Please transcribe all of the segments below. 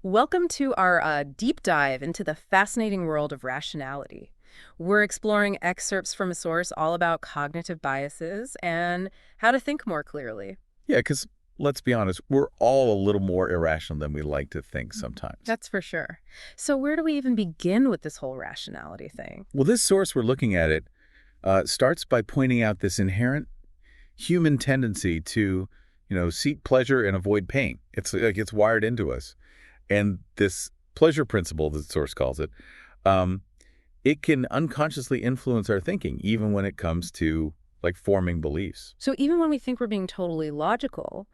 Welcome to our deep dive into the fascinating world of rationality. We're exploring excerpts from a source all about cognitive biases and how to think more clearly. Yeah, because let's be honest, we're all a little more irrational than we like to think sometimes. That's for sure. So, where do we even begin with this whole rationality thing? Well, this source we're looking at it starts by pointing out this inherent human tendency to, seek pleasure and avoid pain. It's like it's wired into us. And this pleasure principle, the source calls it, um, it can unconsciously influence our thinking, even when it comes to like forming beliefs. So, even when we think we're being totally logical,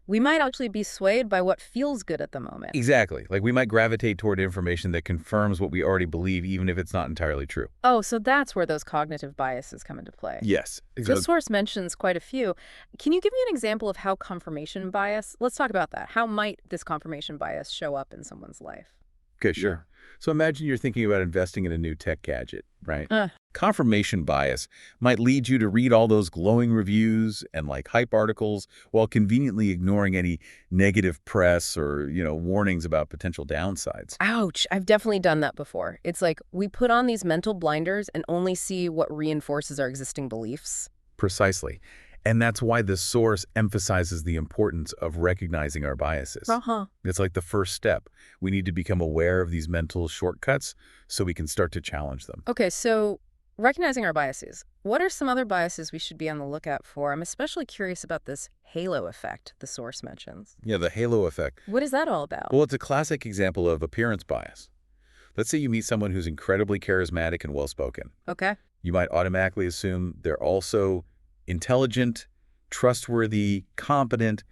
we might actually be swayed by what feels good at the moment. Exactly. Like we might gravitate toward information that confirms what we already believe, even if it's not entirely true. Oh, so that's where those cognitive biases come into play. Yes. The source mentions quite a few. Can you give me an example of how confirmation bias, let's talk about that. How might this confirmation bias show up in someone's life? Okay, sure. So imagine you're thinking about investing in a new tech gadget, right? Uh, Confirmation bias might lead you to read all those glowing reviews and like hype articles while conveniently ignoring any negative press or, warnings about potential downsides. Ouch, I've definitely done that before. It's like we put on these mental blinders and only see what reinforces our existing beliefs. Precisely. And that's why this source emphasizes the importance of recognizing our biases. Uh-huh. It's like the first step. We need to become aware of these mental shortcuts so we can start to challenge them. Okay, so recognizing our biases. What are some other biases we should be on the lookout for? I'm especially curious about this halo effect the source mentions. Yeah, the halo effect. What is that all about? Well, it's a classic example of appearance bias. Let's say you meet someone who's incredibly charismatic and well-spoken. Okay. You might automatically assume they're also intelligent, trustworthy, competent,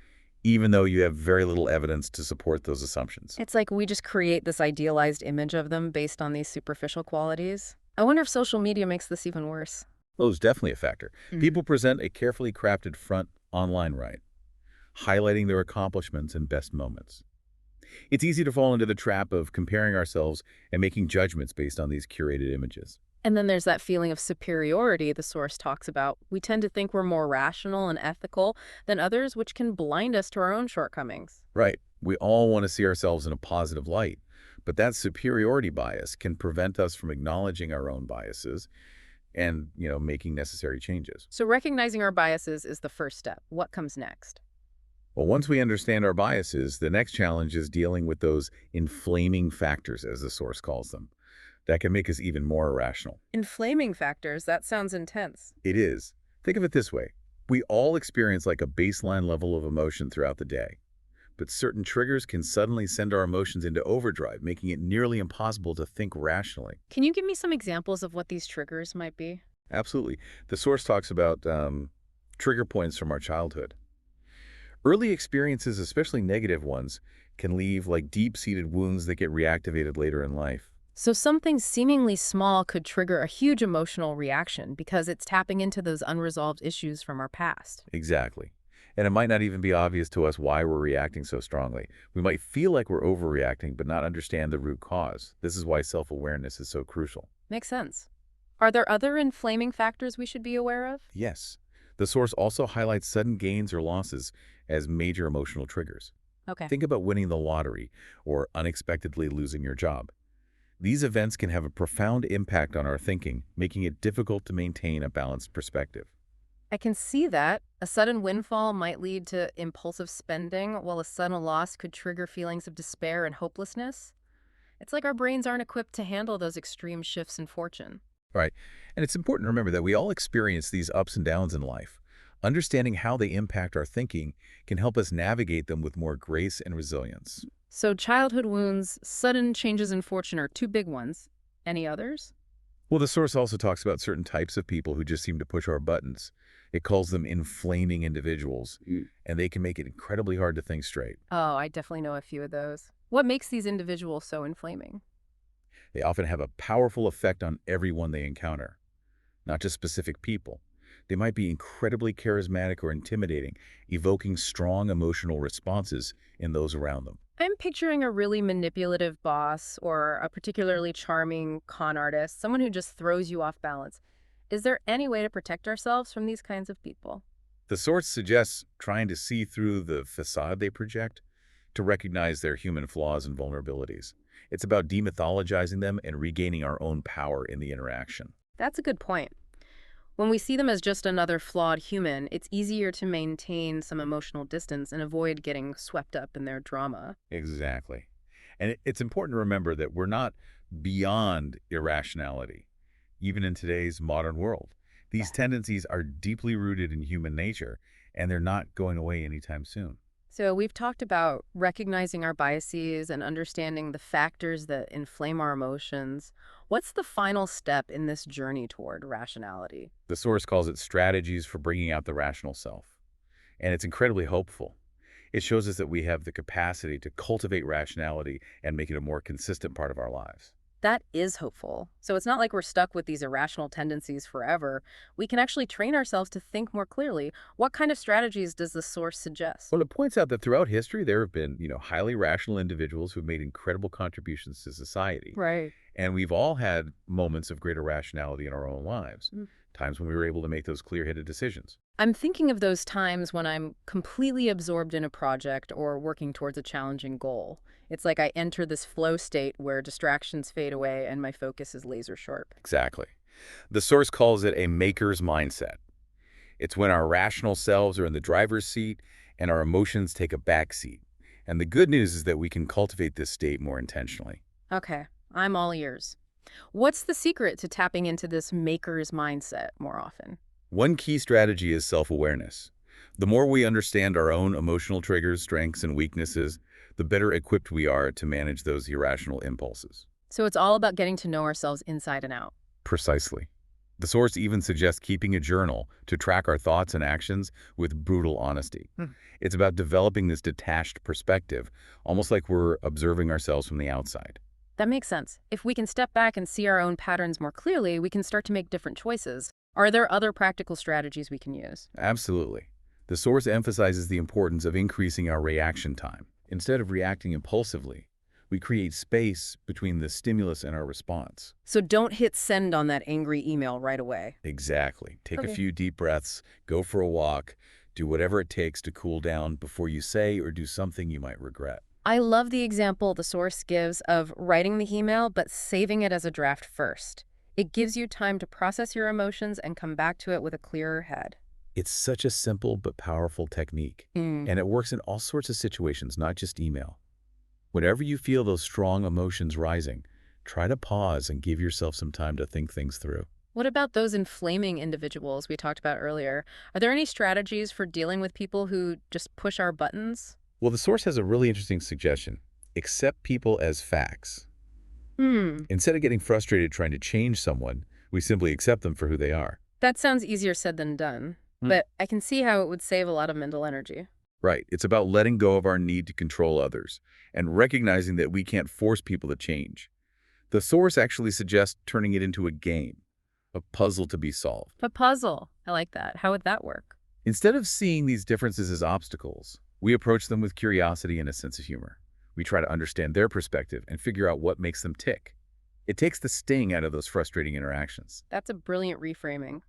even though you have very little evidence to support those assumptions. It's like we just create this idealized image of them based on these superficial qualities. I wonder if social media makes this even worse. Well, it's definitely a factor. Mm. People present a carefully crafted front online, right? Highlighting their accomplishments and best moments. It's easy to fall into the trap of comparing ourselves and making judgments based on these curated images. And then there's that feeling of superiority the source talks about. We tend to think we're more rational and ethical than others, which can blind us to our own shortcomings. Right. We all want to see ourselves in a positive light, but that superiority bias can prevent us from acknowledging our own biases and, making necessary changes. So recognizing our biases is the first step. What comes next? Well, once we understand our biases, the next challenge is dealing with those inflaming factors, as the source calls them, that can make us even more irrational. Inflaming factors, that sounds intense. It is. Think of it this way. We all experience like a baseline level of emotion throughout the day, but certain triggers can suddenly send our emotions into overdrive, making it nearly impossible to think rationally. Can you give me some examples of what these triggers might be? Absolutely. The source talks about trigger points from our childhood. Early experiences, especially negative ones, can leave like deep-seated wounds that get reactivated later in life. So something seemingly small could trigger a huge emotional reaction because it's tapping into those unresolved issues from our past. Exactly. And it might not even be obvious to us why we're reacting so strongly. We might feel like we're overreacting, but not understand the root cause. This is why self-awareness is so crucial. Makes sense. Are there other inflaming factors we should be aware of? Yes. The source also highlights sudden gains or losses as major emotional triggers. Okay. Think about winning the lottery or unexpectedly losing your job. These events can have a profound impact on our thinking, making it difficult to maintain a balanced perspective. I can see that. A sudden windfall might lead to impulsive spending, while a sudden loss could trigger feelings of despair and hopelessness. It's like our brains aren't equipped to handle those extreme shifts in fortune. Right. And it's important to remember that we all experience these ups and downs in life. Understanding how they impact our thinking can help us navigate them with more grace and resilience. So childhood wounds, sudden changes in fortune are two big ones. Any others? Well, the source also talks about certain types of people who just seem to push our buttons. It calls them inflaming individuals, and they can make it incredibly hard to think straight. Oh, I definitely know a few of those. What makes these individuals so inflaming? They often have a powerful effect on everyone they encounter, not just specific people. They might be incredibly charismatic or intimidating, evoking strong emotional responses in those around them. I'm picturing a really manipulative boss or a particularly charming con artist, someone who just throws you off balance. Is there any way to protect ourselves from these kinds of people? The source suggests trying to see through the facade they project, to recognize their human flaws and vulnerabilities. It's about demythologizing them and regaining our own power in the interaction. That's a good point. When we see them as just another flawed human, it's easier to maintain some emotional distance and avoid getting swept up in their drama. Exactly. And it's important to remember that we're not beyond irrationality, even in today's modern world. These Yes. tendencies are deeply rooted in human nature, and they're not going away anytime soon. So, we've talked about recognizing our biases and understanding the factors that inflame our emotions. What's the final step in this journey toward rationality? The source calls it strategies for bringing out the rational self, and it's incredibly hopeful. It shows us that we have the capacity to cultivate rationality and make it a more consistent part of our lives. That is hopeful. So, it's not like we're stuck with these irrational tendencies forever. We can actually train ourselves to think more clearly. What kind of strategies does the source suggest? Well, it points out that throughout history, there have been, highly rational individuals who've made incredible contributions to society. Right. And we've all had moments of greater rationality in our own lives, times when we were able to make those clear-headed decisions. I'm thinking of those times when I'm completely absorbed in a project or working towards a challenging goal. It's like I enter this flow state where distractions fade away and my focus is laser sharp. Exactly. The source calls it a maker's mindset. It's when our rational selves are in the driver's seat and our emotions take a back seat. And the good news is that we can cultivate this state more intentionally. Okay, I'm all ears. What's the secret to tapping into this maker's mindset more often? One key strategy is self-awareness. The more we understand our own emotional triggers, strengths, and weaknesses, the better equipped we are to manage those irrational impulses. So it's all about getting to know ourselves inside and out. Precisely. The source even suggests keeping a journal to track our thoughts and actions with brutal honesty. Hmm. It's about developing this detached perspective, almost like we're observing ourselves from the outside. That makes sense. If we can step back and see our own patterns more clearly, we can start to make different choices. Are there other practical strategies we can use? Absolutely. The source emphasizes the importance of increasing our reaction time. Instead of reacting impulsively, we create space between the stimulus and our response. So don't hit send on that angry email right away. Exactly. Take a Okay. few deep breaths, go for a walk, do whatever it takes to cool down before you say or do something you might regret. I love the example the source gives of writing the email but saving it as a draft first. It gives you time to process your emotions and come back to it with a clearer head. It's such a simple but powerful technique, Mm. and it works in all sorts of situations, not just email. Whenever you feel those strong emotions rising, try to pause and give yourself some time to think things through. What about those inflaming individuals we talked about earlier? Are there any strategies for dealing with people who just push our buttons? Well, the source has a really interesting suggestion. Accept people as facts. Hmm. Instead of getting frustrated trying to change someone, we simply accept them for who they are. That sounds easier said than done, Hmm. but I can see how it would save a lot of mental energy. Right. It's about letting go of our need to control others and recognizing that we can't force people to change. The source actually suggests turning it into a game, a puzzle to be solved. A puzzle. I like that. How would that work? Instead of seeing these differences as obstacles, we approach them with curiosity and a sense of humor. We try to understand their perspective and figure out what makes them tick. It takes the sting out of those frustrating interactions. That's a brilliant reframing.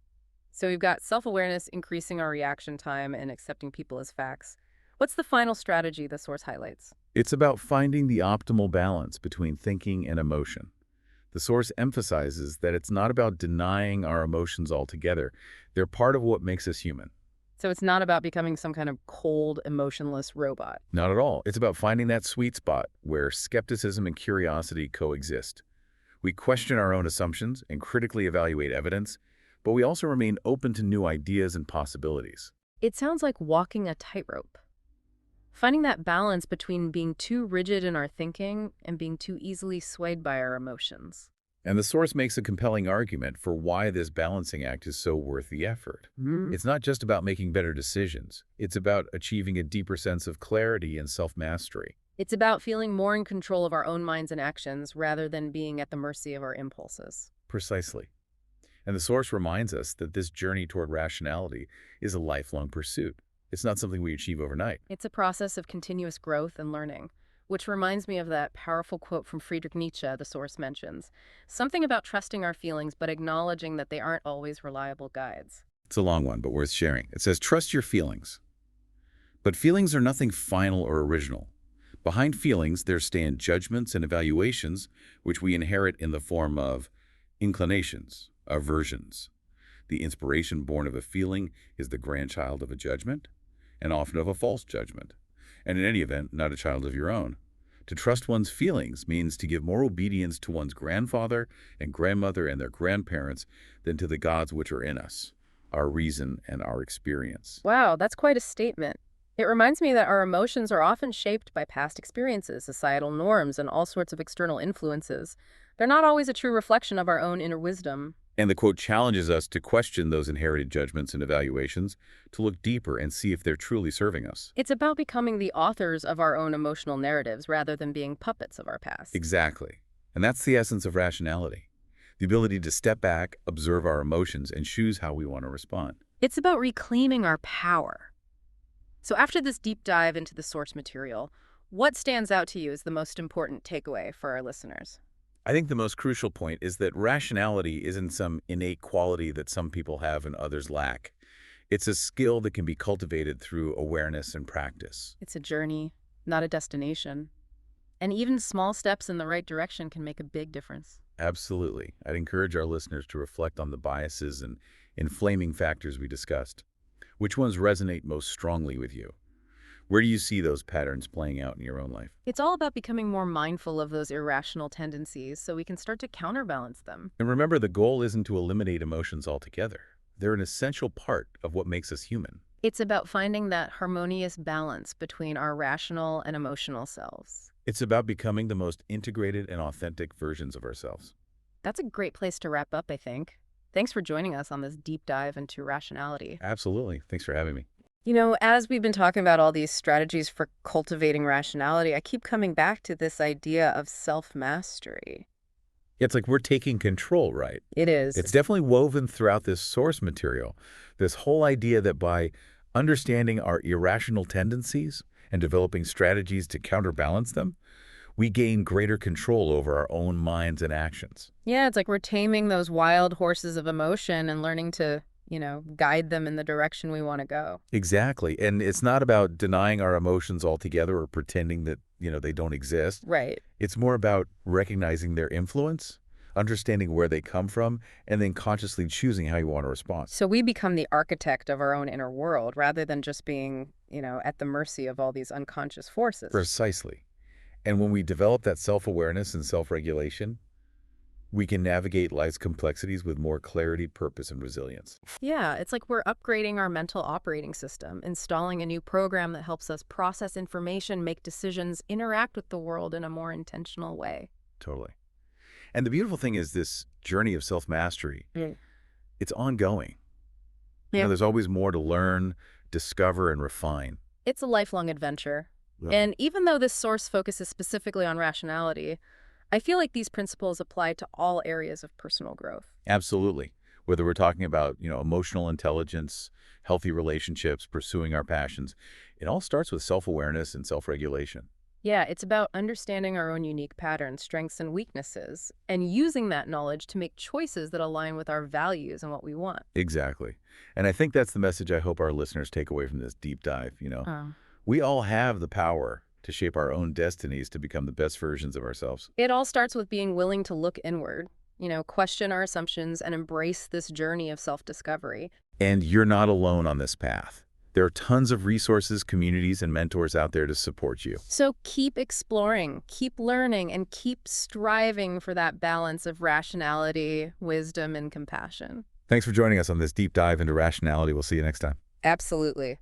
So we've got self-awareness, increasing our reaction time, and accepting people as facts. What's the final strategy the source highlights? It's about finding the optimal balance between thinking and emotion. The source emphasizes that it's not about denying our emotions altogether. They're part of what makes us human. So it's not about becoming some kind of cold, emotionless robot. Not at all. It's about finding that sweet spot where skepticism and curiosity coexist. We question our own assumptions and critically evaluate evidence, but we also remain open to new ideas and possibilities. It sounds like walking a tightrope. Finding that balance between being too rigid in our thinking and being too easily swayed by our emotions. And the source makes a compelling argument for why this balancing act is so worth the effort. It's not just about making better decisions. It's about achieving a deeper sense of clarity and self-mastery. It's about feeling more in control of our own minds and actions rather than being at the mercy of our impulses. Precisely. And the source reminds us that this journey toward rationality is a lifelong pursuit. It's not something we achieve overnight. It's a process of continuous growth and learning, which reminds me of that powerful quote from Friedrich Nietzsche the source mentions. Something about trusting our feelings but acknowledging that they aren't always reliable guides. It's a long one, but worth sharing. It says, trust your feelings. But feelings are nothing final or original. Behind feelings, there stand judgments and evaluations, which we inherit in the form of inclinations, aversions. The inspiration born of a feeling is the grandchild of a judgment, and often of a false judgment, and in any event, not a child of your own. To trust one's feelings means to give more obedience to one's grandfather and grandmother and their grandparents than to the gods which are in us, our reason and our experience. Wow, that's quite a statement. It reminds me that our emotions are often shaped by past experiences, societal norms, and all sorts of external influences. They're not always a true reflection of our own inner wisdom. And the quote challenges us to question those inherited judgments and evaluations, to look deeper and see if they're truly serving us. It's about becoming the authors of our own emotional narratives rather than being puppets of our past. Exactly. And that's the essence of rationality. The ability to step back, observe our emotions, and choose how we want to respond. It's about reclaiming our power. So after this deep dive into the source material, what stands out to you as the most important takeaway for our listeners? I think the most crucial point is that rationality isn't some innate quality that some people have and others lack. It's a skill that can be cultivated through awareness and practice. It's a journey, not a destination. And even small steps in the right direction can make a big difference. Absolutely. I'd encourage our listeners to reflect on the biases and inflaming factors we discussed. Which ones resonate most strongly with you? Where do you see those patterns playing out in your own life? It's all about becoming more mindful of those irrational tendencies so we can start to counterbalance them. And remember, the goal isn't to eliminate emotions altogether. They're an essential part of what makes us human. It's about finding that harmonious balance between our rational and emotional selves. It's about becoming the most integrated and authentic versions of ourselves. That's a great place to wrap up, I think. Thanks for joining us on this deep dive into rationality. Absolutely. Thanks for having me. You know, as we've been talking about all these strategies for cultivating rationality, I keep coming back to this idea of self-mastery. It's like we're taking control, right? It is. It's definitely woven throughout this source material. This whole idea that by understanding our irrational tendencies and developing strategies to counterbalance them, we gain greater control over our own minds and actions. Yeah, it's like we're taming those wild horses of emotion and learning to, guide them in the direction we want to go. Exactly. And it's not about denying our emotions altogether or pretending that, they don't exist. Right. It's more about recognizing their influence, understanding where they come from, and then consciously choosing how you want to respond. So we become the architect of our own inner world rather than just being, at the mercy of all these unconscious forces. Precisely. And when we develop that self-awareness and self-regulation, we can navigate life's complexities with more clarity, purpose, and resilience. Yeah, it's like we're upgrading our mental operating system, installing a new program that helps us process information, make decisions, interact with the world in a more intentional way. Totally. And the beautiful thing is this journey of self-mastery, it's ongoing. Yeah. There's always more to learn, discover, and refine. It's a lifelong adventure. Yeah. And even though this source focuses specifically on rationality, I feel like these principles apply to all areas of personal growth. Absolutely. Whether we're talking about, emotional intelligence, healthy relationships, pursuing our passions, it all starts with self-awareness and self-regulation. Yeah, it's about understanding our own unique patterns, strengths, and weaknesses, and using that knowledge to make choices that align with our values and what we want. Exactly. And I think that's the message I hope our listeners take away from this deep dive. Oh. We all have the power to shape our own destinies to become the best versions of ourselves. It all starts with being willing to look inward, question our assumptions and embrace this journey of self-discovery. And you're not alone on this path. There are tons of resources, communities, and mentors out there to support you. So keep exploring, keep learning, and keep striving for that balance of rationality, wisdom, and compassion. Thanks for joining us on this deep dive into rationality. We'll see you next time. Absolutely.